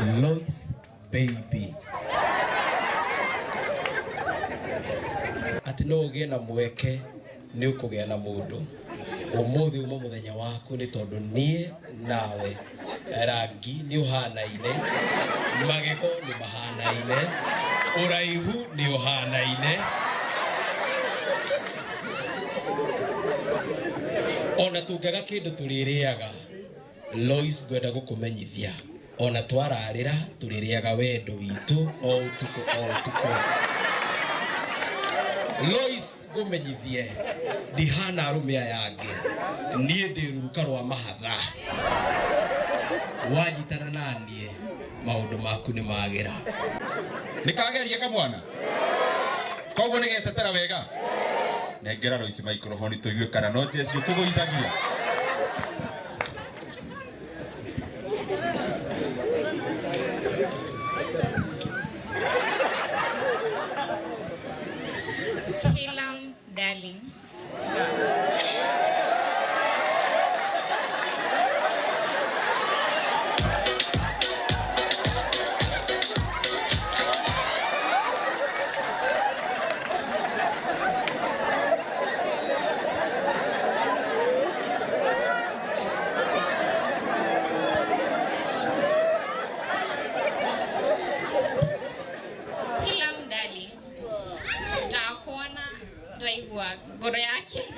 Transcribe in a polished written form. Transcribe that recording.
Loise baby. Ati no ugie na mweke ni ukugea na mundu. Umuthi uma muthenya waku ni tondu nie nawe rangi ni uhanaine, magego ni mahanaine, uraihu ni uhanaine. Ona tungaga kindu tuririaga, Loise gwenda gukumenyithia, ona twararira tuririaga wendo witu o utuko o utuko. Loise gumenyithie ndihana arume yange, nie ndiruruka rwa mahatha, wanyitana nanie maundu maku ni magira. Nikageria kamwana koguo nigetetera wega nengera Loise microphone tuigue kana no Jesu kuguithagia. Hiram, darling. Hiram, darling. Takuona taigua ngoro yake